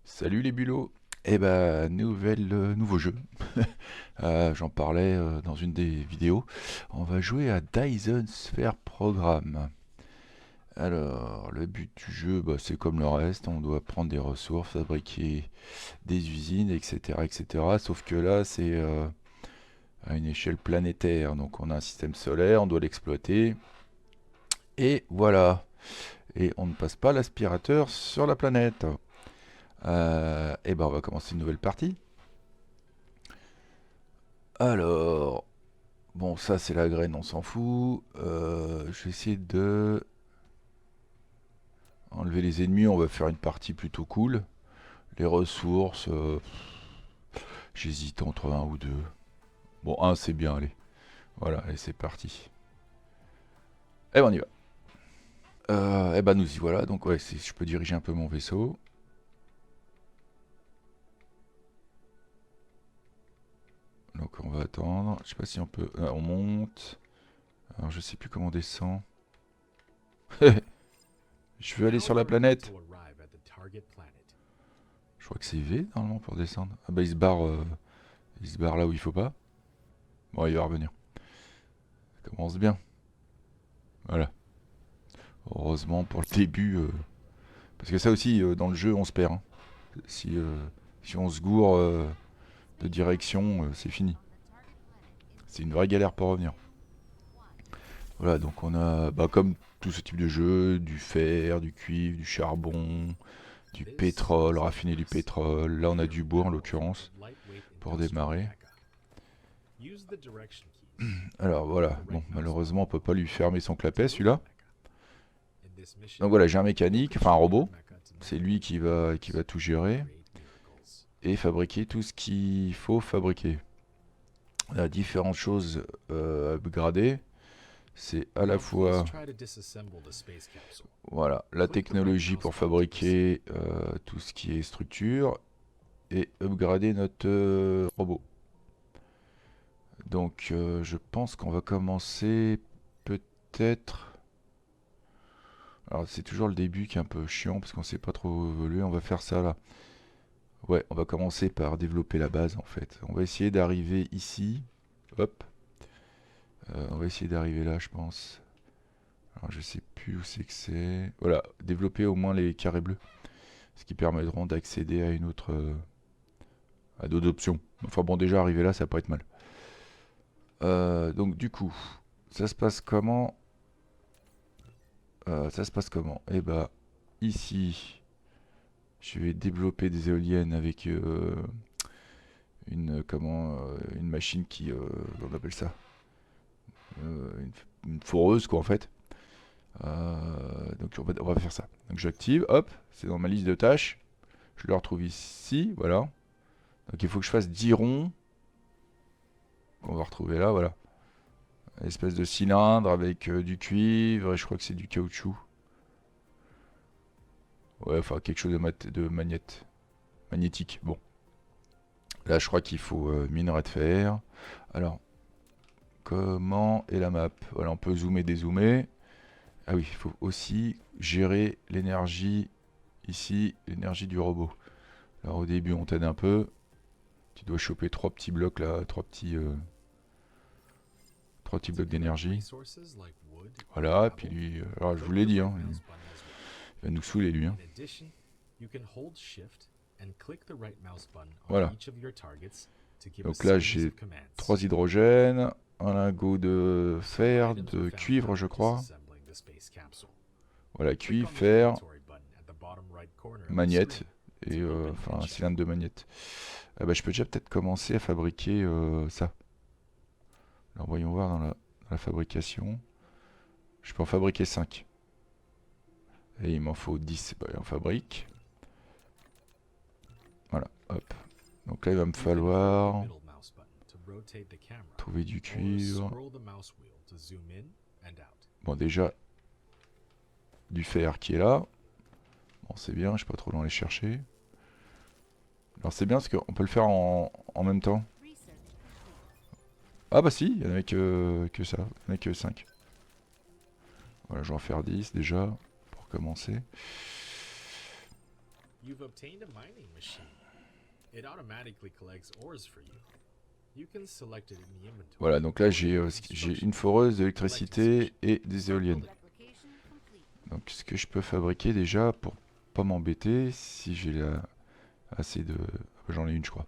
Salut les bulots. Eh ben, nouveau jeu. J'en parlais dans une des vidéos. On va jouer à Dyson Sphere Program. Alors, le but du jeu, bah, c'est comme le reste. On doit prendre des ressources, fabriquer des usines, etc., etc. Sauf que là, c'est à une échelle planétaire. Donc, on a un système solaire, on doit l'exploiter. Et voilà. Et on ne passe pas l'aspirateur sur la planète. Et ben, on va commencer une nouvelle partie. Alors, bon, ça c'est la graine, on s'en fout. Je vais essayer de enlever les ennemis, on va faire une partie plutôt cool. Les ressources, j'hésite entre un ou deux. Bon, un c'est bien, allez. Voilà, et c'est parti. Et ben on y va. Et ben nous y voilà, donc ouais, je peux diriger un peu mon vaisseau. Donc on va attendre, je sais pas si on peut... on monte. Alors je sais plus comment on descend. Je veux aller sur la planète. Je crois que c'est V normalement pour descendre. Ah bah il se barre là où il faut pas. Bon, il va revenir. Ça commence bien. Voilà. Heureusement pour le début. Parce que ça aussi, dans le jeu, on se perd. Hein. Si, si on se gourre de direction, c'est fini. C'est une vraie galère pour revenir. Voilà, donc on a, bah, comme tout ce type de jeu, du fer, du cuivre, du charbon, du pétrole, raffiner du pétrole. Là, on a du bois en l'occurrence pour démarrer. Alors voilà, bon, malheureusement, on peut pas lui fermer son clapet celui-là. Donc voilà, j'ai un mécanique, enfin un robot. C'est lui qui va tout gérer et fabriquer tout ce qu'il faut fabriquer. On a différentes choses à upgrader. C'est à la fois voilà, la technologie pour fabriquer tout ce qui est structure et upgrader notre robot. Donc je pense qu'on va commencer peut-être... Alors c'est toujours le début qui est un peu chiant parce qu'on sait pas trop évoluer. On va faire ça là. Ouais, on va commencer par développer la base en fait. On va essayer d'arriver ici. Hop. On va essayer d'arriver là, je pense. Alors je sais plus où c'est que c'est. Voilà, développer au moins les carrés bleus. Ce qui permettront d'accéder à une autre... à d'autres options. Enfin bon, déjà arriver là, ça va pas être mal. Donc du coup, ça se passe comment? Ça se passe comment? Eh bah, ici, je vais développer des éoliennes avec une machine qui... on appelle ça une foreuse quoi en fait. Donc on va faire ça. Donc j'active, hop, c'est dans ma liste de tâches. Je le retrouve ici, voilà. Donc il faut que je fasse 10 ronds. On va retrouver là, voilà. Une espèce de cylindre avec du cuivre et je crois que c'est du caoutchouc. Ouais, enfin quelque chose de magnétique. Bon. Là je crois qu'il faut minerai de fer. Alors, comment est la map? Voilà, on peut zoomer, dézoomer. Ah oui, il faut aussi gérer l'énergie ici, l'énergie du robot. Alors au début on t'aide un peu. Tu dois choper trois petits blocs là, trois petits blocs d'énergie. Voilà, et puis lui, alors je vous l'ai dit, hein, il va nous saouler lui. Hein. Voilà. Donc là j'ai trois hydrogènes, un lingot de fer, de cuivre je crois. Voilà, cuivre, fer, magnète, et enfin un cylindre de magnète. Ah bah, je peux déjà peut-être commencer à fabriquer ça. Alors voyons voir dans la fabrication. Je peux en fabriquer 5. Et il m'en faut 10. Bah, on fabrique. Voilà, hop. Donc là il va me falloir trouver du cuivre. Bon déjà, du fer qui est là. Bon c'est bien, je suis pas trop loin aller chercher. Alors c'est bien parce qu'on peut le faire en même temps. Ah bah si, il n'y en avait que ça. Il n'y en avait que 5. Voilà, je vais en faire 10 déjà. recommencer. You've obtained a mining machine. It automatically collects ores for you. You can select it in the inventory. Voilà, donc là j'ai une foreuse, de l'électricité et des éoliennes. Replication complete. Donc ce que je peux fabriquer déjà pour pas m'embêter si j'ai assez de... J'en ai une je crois.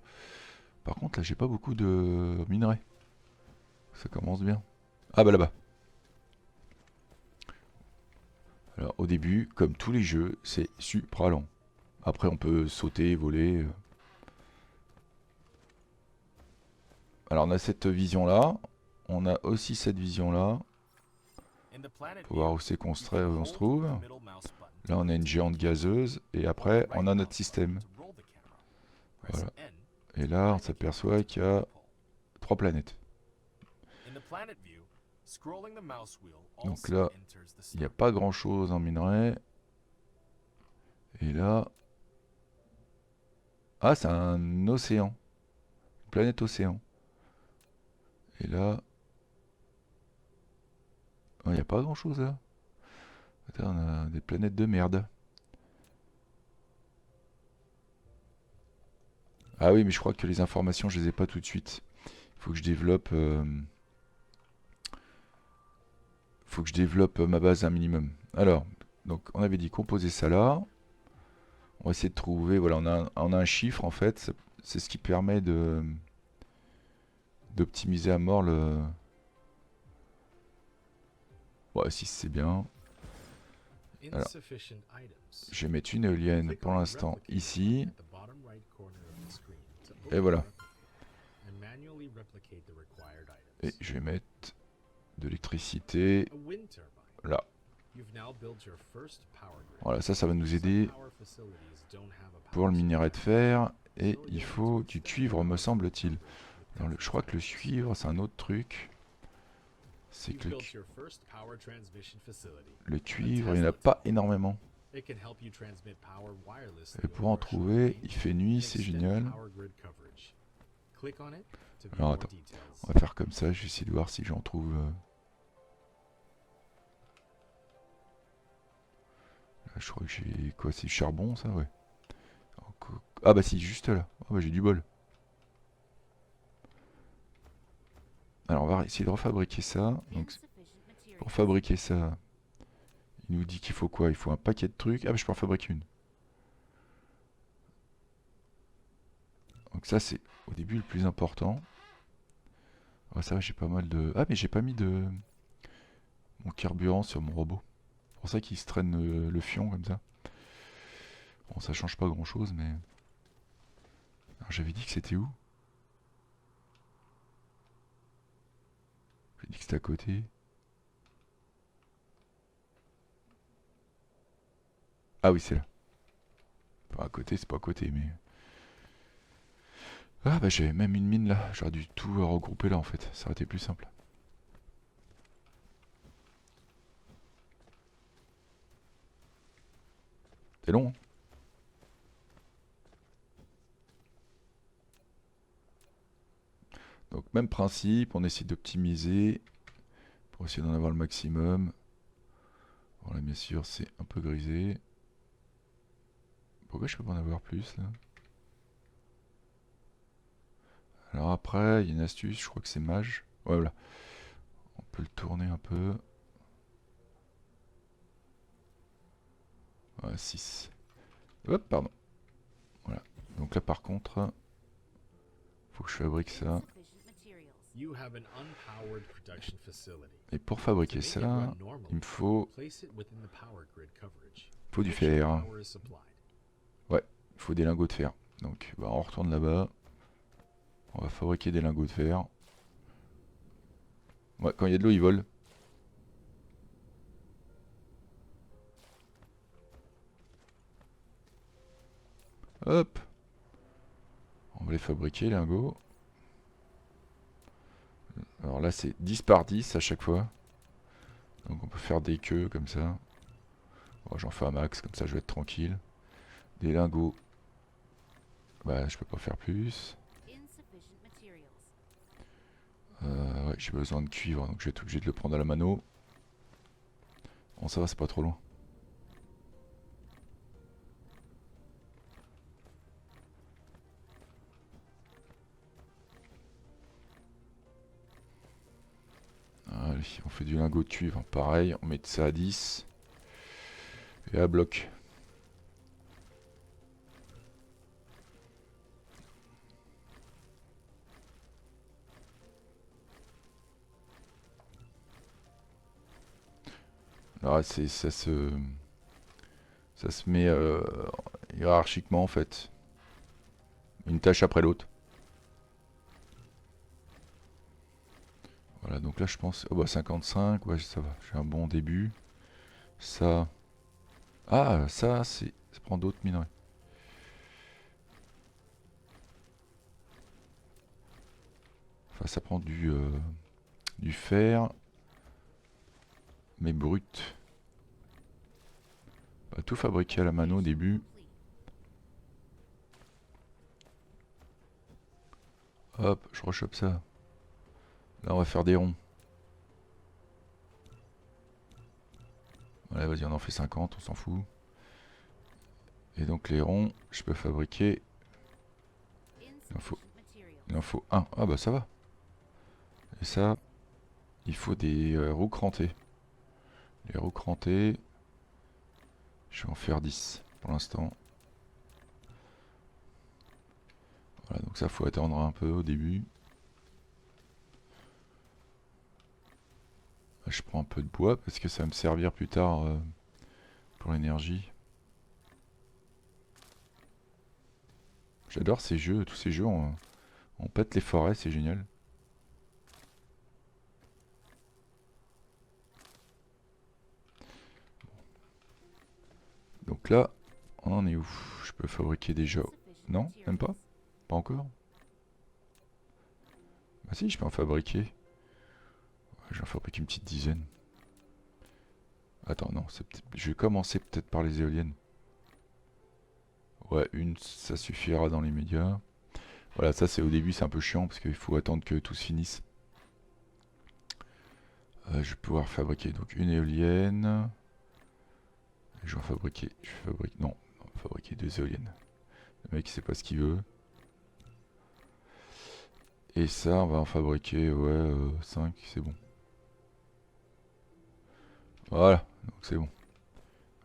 Par contre là j'ai pas beaucoup de minerais. Ça commence bien. Ah bah là-bas. Alors au début, comme tous les jeux, c'est super lent. Après on peut sauter, voler. Alors on a cette vision là. On a aussi cette vision là. Faut voir où c'est qu'on se trouve. Là on a une géante gazeuse. Et après on a notre système. Voilà. Et là on s'aperçoit qu'il y a 3 planètes. Donc là, il n'y a pas grand chose en minerai. Et là... Ah, c'est un océan. Une planète océan. Et là... Il n'y a pas grand chose là. Attends, on a des planètes de merde. Ah oui, mais je crois que les informations, je les ai pas tout de suite. Il faut que je développe... faut que je développe ma base un minimum. Alors, donc on avait dit composer ça là. On va essayer de trouver, voilà, on a un chiffre en fait. C'est ce qui permet d'optimiser à mort le... Ouais, 6 c'est bien. Alors, je vais mettre une éolienne pour l'instant ici. Et voilà. Et je vais mettre de l'électricité là. Voilà, ça va nous aider pour le minerai de fer. Et il faut du cuivre, me semble-t-il. Je crois que le cuivre, c'est un autre truc. C'est que le cuivre, il n'y en a pas énormément. Et pour en trouver, il fait nuit, c'est génial. Alors attends, on va faire comme ça, je vais essayer de voir si j'en trouve... Là, je crois que j'ai... Quoi, c'est du charbon ça, ouais. Ah bah si, juste là. Ah bah j'ai du bol. Alors on va essayer de refabriquer ça. Donc, pour fabriquer ça, il nous dit qu'il faut quoi? Il faut un paquet de trucs. Ah bah je peux en fabriquer une. Donc ça c'est au début le plus important. Ah ça va, j'ai pas mal de... Ah mais j'ai pas mis de... mon carburant sur mon robot. C'est pour ça qu'il se traîne le fion comme ça. Bon ça change pas grand chose mais... Alors j'avais dit que c'était où? J'ai dit que c'était à côté. Ah oui c'est là. Enfin à côté c'est pas à côté mais... Ah bah j'avais même une mine là. J'aurais dû tout regrouper là en fait. Ça aurait été plus simple. C'est long hein. Donc même principe, on essaie d'optimiser pour essayer d'en avoir le maximum. Voilà, bien sûr, c'est un peu grisé. Pourquoi je peux pas en avoir plus là? Alors après, il y a une astuce, je crois que c'est mage. Ouais, voilà. On peut le tourner un peu. Ouais, 6. Hop, pardon. Voilà. Donc là par contre, faut que je fabrique ça. Et pour fabriquer ça, il me faut du fer. Ouais, il faut des lingots de fer. Donc bah, on retourne là-bas. On va fabriquer des lingots de fer. Ouais, quand il y a de l'eau, ils volent. Hop. On va les fabriquer, les lingots. Alors là, c'est 10 par 10 à chaque fois. Donc on peut faire des queues comme ça. Bon, j'en fais un max, comme ça je vais être tranquille. Des lingots. Bah, je peux pas faire plus. Ouais, j'ai besoin de cuivre, donc je vais être obligé de le prendre à la mano. Bon, ça va, c'est pas trop loin. du lingot de cuivre. Pareil, on met ça à 10. Et à bloc. Alors ça se met hiérarchiquement en fait. Une tâche après l'autre. Voilà, donc là je pense... Oh bah 55, ouais ça va, j'ai un bon début. Ça... Ah, ça prend d'autres minerais. Enfin ça prend du fer. Mais brut. On va tout fabriquer à la mano au début. Hop, je rechoppe ça. Là on va faire des ronds. Allez, vas-y, on en fait 50, on s'en fout. Et donc les ronds, je peux fabriquer... Il en faut un. Ah bah ça va. Et ça, il faut des roues crantées. Les roues crantées, je vais en faire 10 pour l'instant. Voilà, donc ça faut attendre un peu au début. Je prends un peu de bois parce que ça va me servir plus tard pour l'énergie. J'adore ces jeux, tous ces jeux, on pète les forêts, c'est génial. Donc là, on en est où? Je peux fabriquer déjà... Non, même pas? Pas encore? Bah si, je peux en fabriquer. Ouais, je vais en fabriquer une petite dizaine. Attends, non, je vais commencer peut-être par les éoliennes. Ouais, une, ça suffira dans les médias. Voilà, ça c'est au début, c'est un peu chiant parce qu'il faut attendre que tout se finisse. Je vais pouvoir fabriquer donc une éolienne. Je vais en fabriquer. Non, on va fabriquer deux éoliennes. Le mec il sait pas ce qu'il veut. Et ça, on va en fabriquer, ouais, 5, c'est bon. Voilà, donc c'est bon.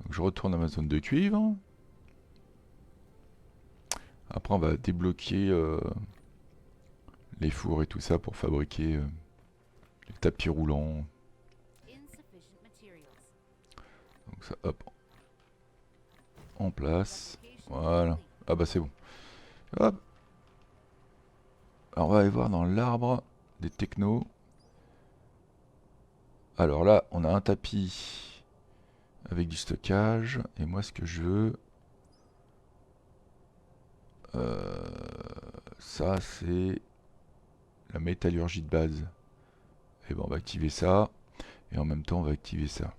Donc je retourne à ma zone de cuivre. Après, on va débloquer les fours et tout ça pour fabriquer les tapis roulants. Donc ça, hop, en place. Voilà. Ah bah c'est bon. Hop. Alors on va aller voir dans l'arbre des technos. Alors là, on a un tapis avec du stockage. Et moi, ce que je veux... ça, c'est la métallurgie de base. Et bon, on va activer ça. Et en même temps, on va activer ça.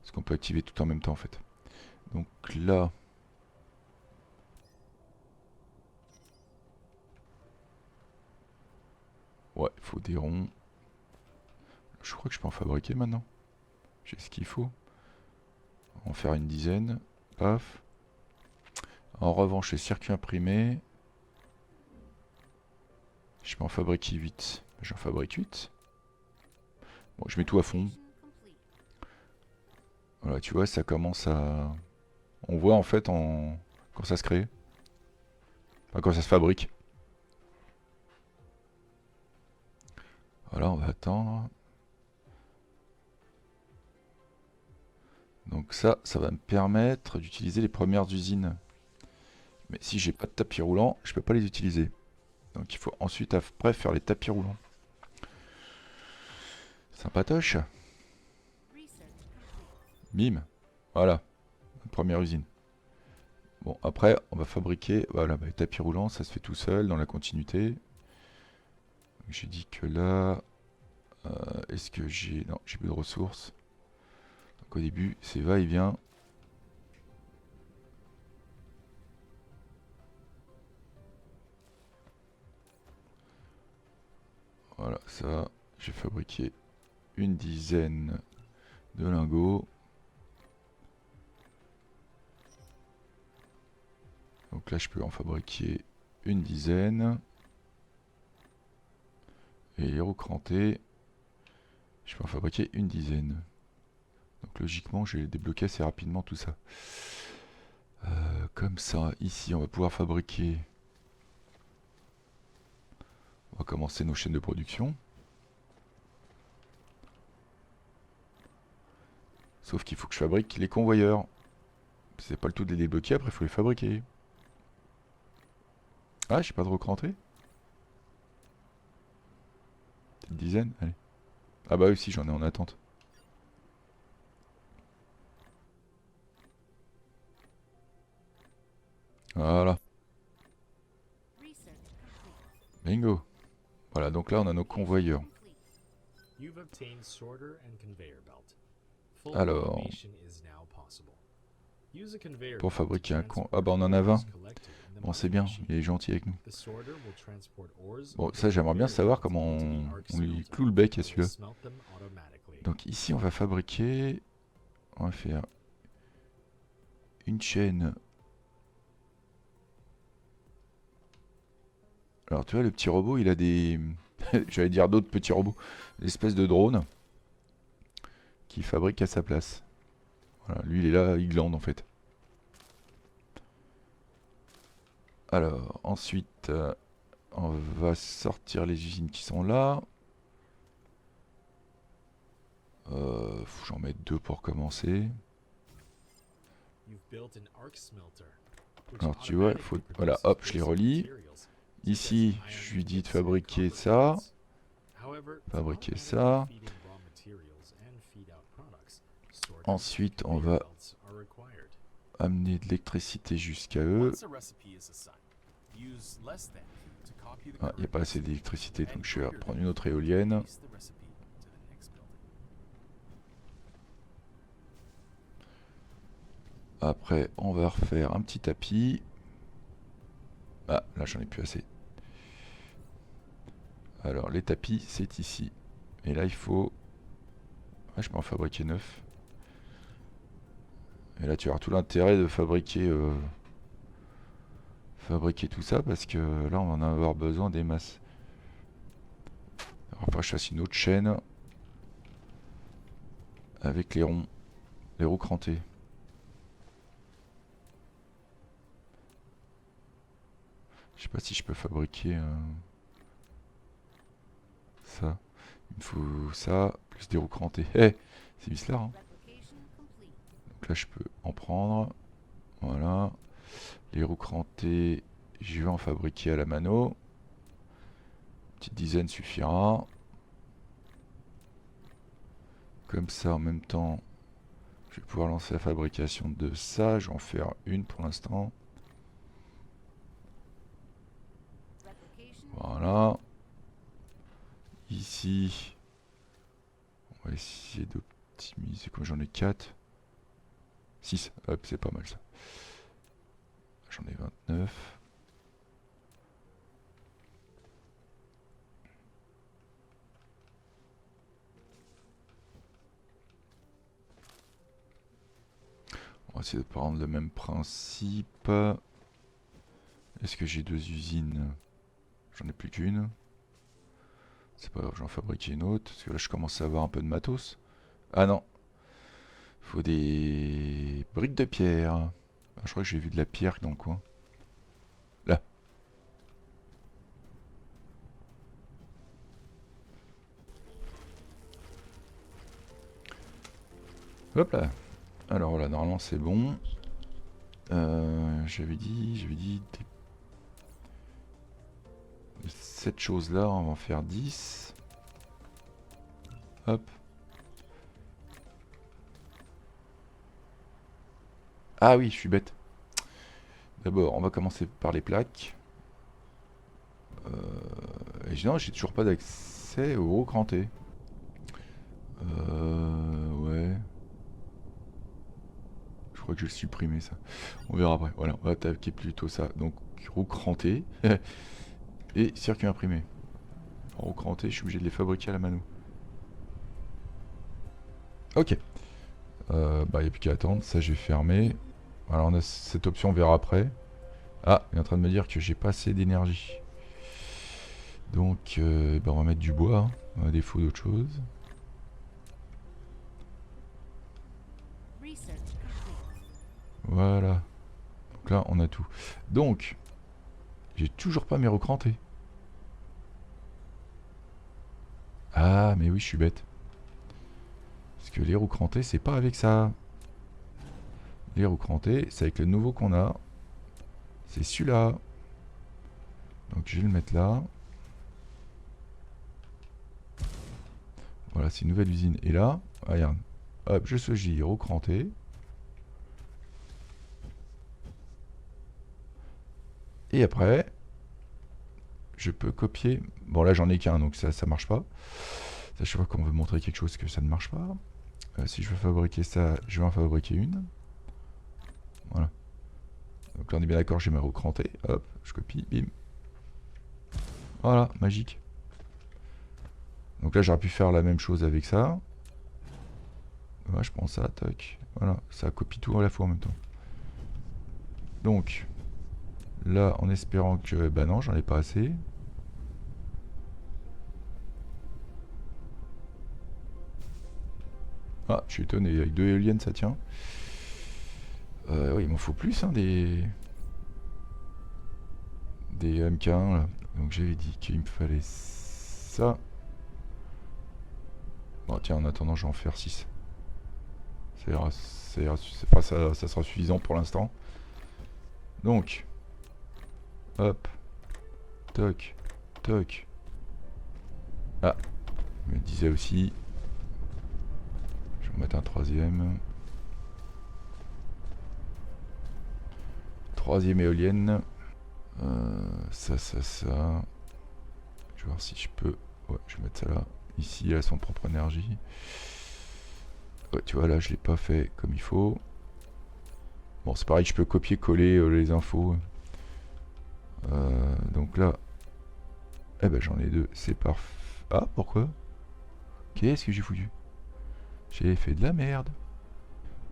Parce qu'on peut activer tout en même temps, en fait. Donc là... Ouais, il faut des ronds. Je crois que je peux en fabriquer maintenant. J'ai ce qu'il faut. On va en faire une dizaine. Paf. En revanche, les circuits imprimés... Je peux en fabriquer 8. J'en fabrique 8. Bon, je mets tout à fond. Voilà, tu vois, ça commence à... On voit en fait quand ça se crée. Enfin, quand ça se fabrique. Voilà, on va attendre. Donc ça va me permettre d'utiliser les premières usines. Mais si j'ai pas de tapis roulant, je peux pas les utiliser. Donc il faut ensuite après faire les tapis roulants. Sympatoche. Bim. Voilà. Première usine. Bon, après, on va fabriquer... Voilà, bah, les tapis roulants, ça se fait tout seul dans la continuité. J'ai dit que là... est-ce que j'ai... Non, j'ai plus de ressources. Donc au début, c'est va-et-vient. Voilà, ça, j'ai fabriqué une dizaine de lingots. Donc là, je peux en fabriquer une dizaine. Et les recranter. Je peux en fabriquer une dizaine. Donc logiquement, je vais débloquer assez rapidement tout ça. Comme ça, ici, on va pouvoir fabriquer... On va commencer nos chaînes de production. Sauf qu'il faut que je fabrique les convoyeurs. C'est pas le tout de les débloquer, après il faut les fabriquer. Ah, j'ai pas de recrantée. Une dizaine, allez. Ah bah oui, si, j'en ai en attente. Voilà, bingo. Voilà, donc là on a nos convoyeurs. You've obtained sorter and conveyor belt. Full Alors, automation is now possible. Use a conveyor pour belt to fabriquer un con... Ah transport bah on en a 20. ores collected in the Bon, c'est mining bien, machine. il est gentil avec nous. The sorter will transport ores Bon, over ça the j'aimerais bien conveyor savoir belt comment into the arc on lui smelter. cloue le bec à It will celui-là. smelt them automatically. Donc ici on va fabriquer... On va faire... une chaîne. Alors tu vois, le petit robot, il a des... J'allais dire d'autres petits robots. Des espèces de drones qu'il fabrique à sa place. Voilà, lui il est là, il glande en fait. Alors, ensuite, on va sortir les usines qui sont là. Faut que j'en mette 2 pour commencer. You've built an arc smelter, which Alors tu vois, automatically voilà, produces hop, je les basic relie. materials, such Ici, as je iron lui dis de ingots and fabriquer copper ça. ingots. However, to Fabriquer automatically ça. feed in raw materials and feed out products, sorters Ensuite, and on conveyor va belts are required. amener de l'électricité jusqu'à eux. Once a recipe is assigned, use less than to copy the Ah, il n'y a current pas assez recipe d'électricité, and donc je vais greater prendre than une autre to éolienne. paste the recipe to the next building. Après, on va refaire un petit tapis. Ah, là j'en ai plus assez. Alors, les tapis, c'est ici. Et là, il faut... Ah, je peux en fabriquer 9. Et là, tu as tout l'intérêt de fabriquer... fabriquer tout ça, parce que là, on va en avoir besoin des masses. Alors, après, je fasse une autre chaîne. Avec les ronds. Les roues crantées. Je sais pas si je peux fabriquer... ça. Il me faut ça, plus des roues crantées. Eh, c'est bizarre, hein. Donc là, je peux en prendre. Voilà. Les roues crantées, je vais en fabriquer à la mano. Une petite dizaine suffira. Comme ça, en même temps, je vais pouvoir lancer la fabrication de ça. Je vais en faire une pour l'instant. Voilà. Ici, on va essayer d'optimiser. Comme j'en ai 4. 6. Hop, c'est pas mal ça. J'en ai 29. On va essayer de prendre le même principe. Est-ce que j'ai 2 usines? J'en ai plus qu'une. C'est pas grave, j'en fabrique une autre. Parce que là, je commence à avoir un peu de matos. Ah non. Faut des briques de pierre. Ah, je crois que j'ai vu de la pierre dans le coin. Là. Hop là. Alors voilà, normalement c'est bon. J'avais dit cette chose là, on va en faire 10. Hop. Ah oui, je suis bête. D'abord, on va commencer par les plaques. Et non, j'ai toujours pas d'accès au gros cranté. Ouais. Je crois que je vais le supprimer ça. On verra après. Voilà, on va attaquer plutôt ça. Donc, roue crantée. Et circuit imprimé. Roue crantée, je suis obligé de les fabriquer à la mano. Ok. Bah, il n'y a plus qu'à attendre. Ça, j'ai fermé. Alors, on a cette option, on verra après. Ah, il est en train de me dire que j'ai pas assez d'énergie. Donc, bah, on va mettre du bois, hein, à défaut d'autre chose. Research complete. Voilà. Donc là, on a tout. Donc, j'ai toujours pas mes recrantés. Ah, mais oui, je suis bête. Parce que les roues crantées, c'est pas avec ça. Les roues crantées, c'est avec le nouveau qu'on a. C'est celui-là. Donc je vais le mettre là. Voilà, c'est une nouvelle usine. Et là, regarde. Hop, je choisis roues crantées. Et après, je peux copier. Bon, là, j'en ai qu'un, donc ça marche pas. Ça, je sais pas qu'on veut montrer quelque chose que ça ne marche pas. Si je veux fabriquer ça, je vais en fabriquer une. Voilà. Donc là, on est bien d'accord, j'ai ma roue crantée. Hop, je copie, bim. Voilà, magique. Donc là, j'aurais pu faire la même chose avec ça. Ouais, je prends ça, tac. Voilà, ça copie tout à la fois en même temps. Donc, là, en espérant que... Bah non, j'en ai pas assez. Ah, je suis étonné, avec 2 éoliennes, ça tient. Ouais, il m'en faut plus, hein, des MK1, là. Donc j'avais dit qu'il me fallait ça. Bon, tiens, en attendant, je vais en faire 6. Ça sera suffisant pour l'instant. Donc, hop, toc, toc. Ah, je me disais aussi. Je vais en mettre un troisième. Troisième éolienne. Ça. Je vais voir si je peux. Ouais, je vais mettre ça là. Ici, elle a son propre énergie. Ouais, tu vois, là, je l'ai pas fait comme il faut. Bon, c'est pareil, je peux copier-coller les infos. Donc là, eh ben j'en ai 2, c'est parfait. Ah, pourquoi? Qu'est-ce que j'ai foutu? J'ai fait de la merde.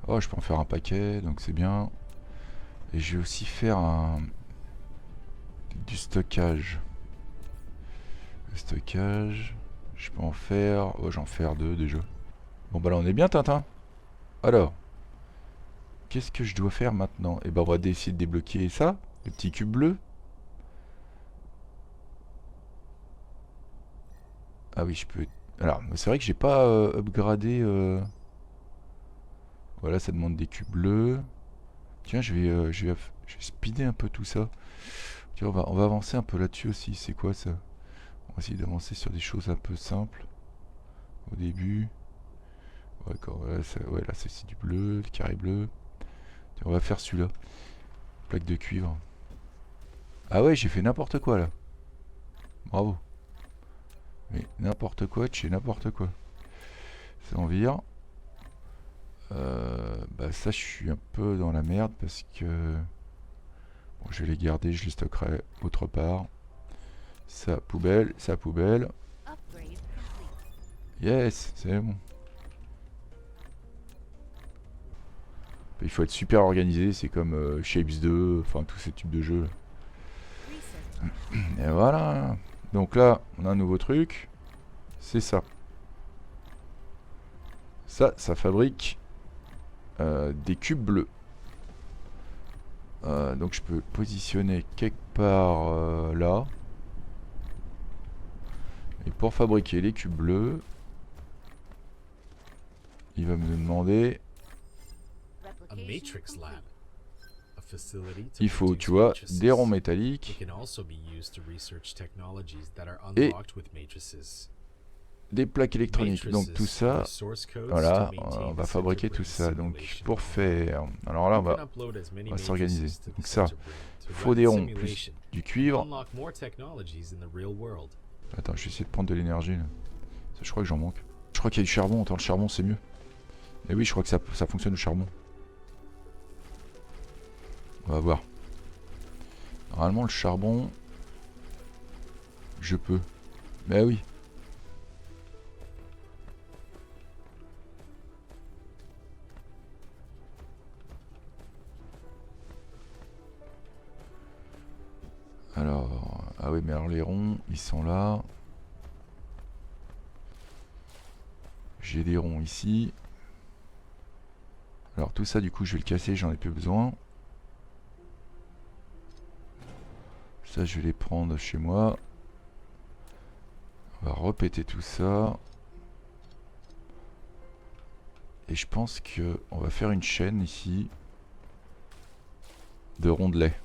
Oh, je peux en faire un paquet, donc c'est bien. Et je vais aussi faire du stockage. Le stockage, je peux en faire... Oh, j'en faire 2 déjà. Bon, bah là, on est bien, Tintin. Alors, qu'est-ce que je dois faire maintenant? Eh ben, on va essayer de débloquer ça, le petit cube bleu. Ah oui, je peux... Alors, c'est vrai que j'ai pas upgradé... Voilà, ça demande des cubes bleus. Tiens, je vais speeder un peu tout ça. Tiens, on va avancer un peu là-dessus aussi. C'est quoi ça? On va essayer d'avancer sur des choses un peu simples. Au début. Ouais, ouais, là c'est du bleu, du carré bleu. Tiens, on va faire celui-là. Plaque de cuivre. Ah ouais, j'ai fait n'importe quoi là. Bravo. Mais n'importe quoi, chez n'importe quoi. Ça en vire. Bah ça, je suis un peu dans la merde parce que... Bon, je vais les garder, je les stockerai autre part. Ça, poubelle, ça, poubelle. Upgrade complete. Yes, c'est bon. Il faut être super organisé, c'est comme Shapes 2, enfin tous ces types de jeux. Research. Et voilà. Donc là, on a un nouveau truc. C'est ça. Ça fabrique des cubes bleus. Donc je peux positionner quelque part là. Et pour fabriquer les cubes bleus, il va me demander... A Replication matrix lab. complete. A facility to Il faut, produce tu vois, matrices. des ronds It métalliques, can also be used to research technologies that are Et- unlocked with matrices. des plaques électroniques. Donc tout Matrices are ça, the source codes voilà, to maintain on the va fabriquer tout center ça. brain Donc simulation. pour faire... Alors là, You on can upload as many va s'organiser. matrices to the Donc ça, center brain to faut run des the ronds plus simulation du and cuivre. unlock more technologies in the real world. Attends, je vais essayer de prendre de l'énergie là. Ça, je crois que j'en manque. Je crois qu'il y a du charbon. Attends, le charbon c'est mieux. Et oui, je crois que ça fonctionne le charbon. On va voir. Normalement, le charbon, je peux. Mais oui. Alors, ah oui, mais alors les ronds, ils sont là. J'ai des ronds ici. Alors tout ça du coup je vais le casser, j'en ai plus besoin. Ça je vais les prendre chez moi. On va repéter tout ça. Et je pense que on va faire une chaîne ici de rondelets.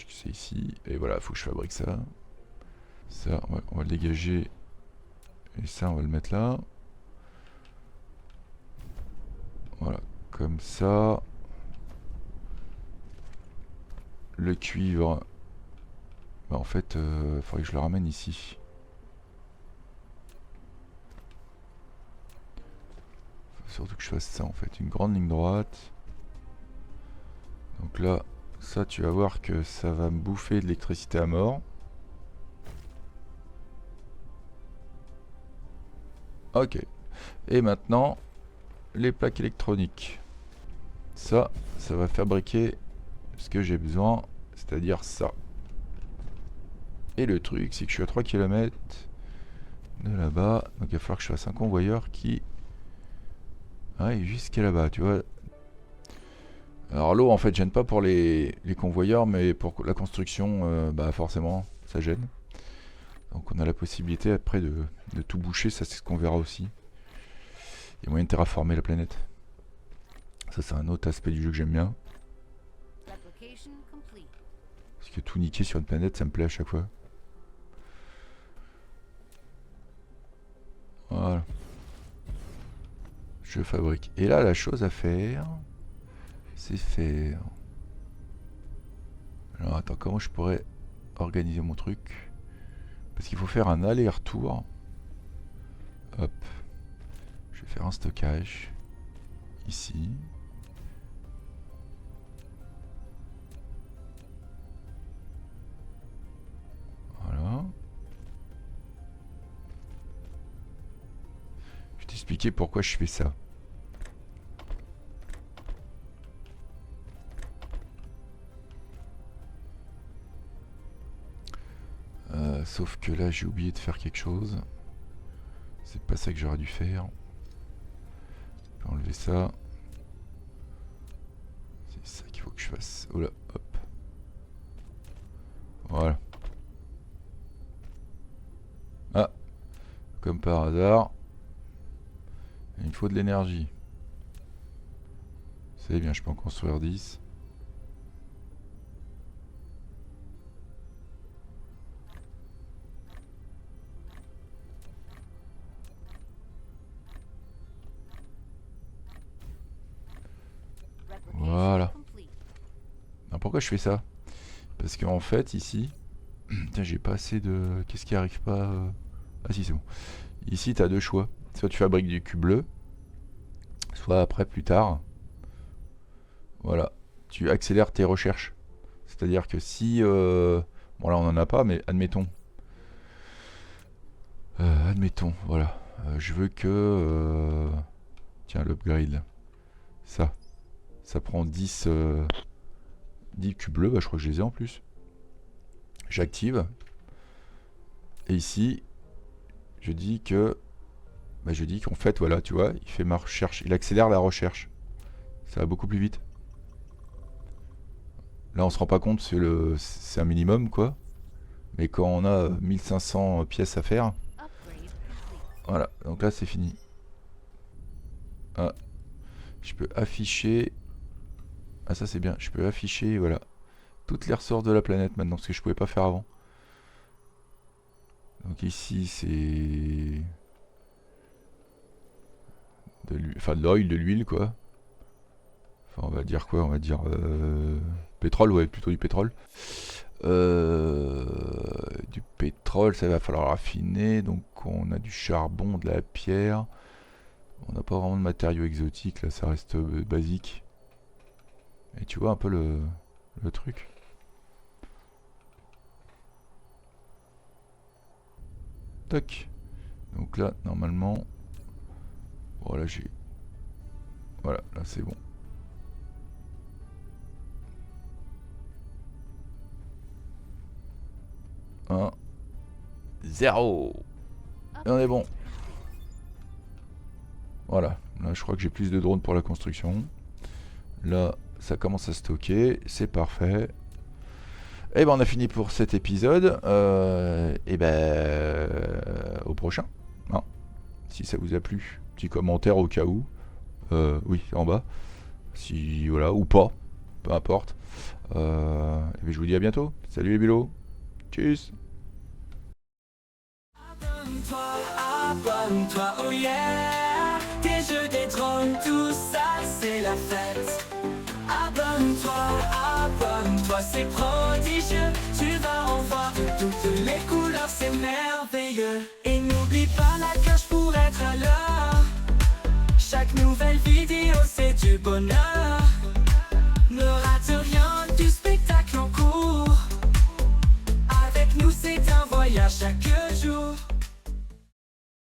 C'est ici. Et voilà, faut que je fabrique ça. Ça, on va le dégager. Et ça, on va le mettre là. Voilà, comme ça. Le cuivre. Bah, en fait, il faudrait que je le ramène ici. Faut surtout que je fasse ça en fait. Une grande ligne droite. Donc là, ça, tu vas voir que ça va me bouffer de l'électricité à mort. Ok. Et maintenant, les plaques électroniques. Ça va fabriquer ce que j'ai besoin, c'est-à-dire ça. Et le truc, c'est que je suis à 3 km de là-bas. Donc il va falloir que je fasse un convoyeur qui aille jusqu'à là-bas, tu vois. Alors l'eau, en fait, gêne pas pour les convoyeurs, mais pour la construction, bah forcément, ça gêne. Donc on a la possibilité après de tout boucher, ça c'est ce qu'on verra aussi. Il y a moyen de terraformer la planète. Ça c'est un autre aspect du jeu que j'aime bien. Replication complete. Parce que tout niquer sur une planète, ça me plaît à chaque fois. Voilà. Je fabrique. Et là, la chose à faire, c'est faire... Alors attends, comment je pourrais organiser mon truc? Parce qu'il faut faire un aller-retour. Hop. Je vais faire un stockage. Ici. Voilà. Je vais t'expliquer pourquoi je fais ça. Sauf que là j'ai oublié de faire quelque chose. C'est pas ça que j'aurais dû faire. Je vais enlever ça. C'est ça qu'il faut que je fasse. Oh là, hop. Voilà. Ah, comme par hasard, il me faut de l'énergie. C'est bien, je peux en construire 10. Replication Voilà. complete. Alors pourquoi je fais ça? Parce qu'en fait, ici... Tiens, j'ai pas assez de... Qu'est-ce qui arrive pas Ah si, c'est bon. Ici, tu as deux choix. Soit tu fabriques du cube bleu, soit après, plus tard, voilà, tu accélères tes recherches. C'est-à-dire que si... bon là, on en a pas, mais admettons. Admettons, voilà. Je veux que... tiens, l'upgrade. Ça prend 10 cubes bleus, bah, je crois que je les ai en plus. J'active. Et ici, je dis que... Bah, je dis qu'en fait, voilà, tu vois, il fait ma recherche. Il accélère la recherche. Ça va beaucoup plus vite. Là, on se rend pas compte, c'est un minimum, quoi. Mais quand on a 1500 pièces à faire... Upgrade complete. Voilà, donc là, c'est fini. Ah, je peux afficher... Ah, ça, c'est bien. Je peux afficher, voilà, toutes les ressources de la planète maintenant, ce que je pouvais pas faire avant. Donc ici, c'est... Enfin, de l'oil, de l'huile, quoi. Enfin, on va dire quoi? On va dire... pétrole, ouais, plutôt du pétrole. Du pétrole, ça va falloir raffiner. Donc on a du charbon, de la pierre. On n'a pas vraiment de matériaux exotiques, là, ça reste basique. Et tu vois un peu le truc. Toc. Donc là, normalement... Voilà, j'ai... Voilà, là c'est bon. Un... 0. Et on est bon. Voilà, là je crois que j'ai plus de drones pour la construction. Là, ça commence à stocker, c'est parfait. Et ben on a fini pour cet épisode. Et ben au prochain. Hein, si ça vous a plu, petit commentaire au cas où. Oui, en bas. Si voilà, ou pas, peu importe. Et ben, je vous dis à bientôt. Salut les bulots. Tchuss. Abonne-toi, abonne-toi, oh yeah. Des jeux, des drones, tout ça c'est la fête. Abonne-toi, abonne-toi, c'est prodigieux. Tu vas en voir de toutes les couleurs, c'est merveilleux. Et n'oublie pas la cloche pour être à l'heure. Chaque nouvelle vidéo c'est du bonheur. Ne rate rien du spectacle en cours. Avec nous c'est un voyage chaque jour.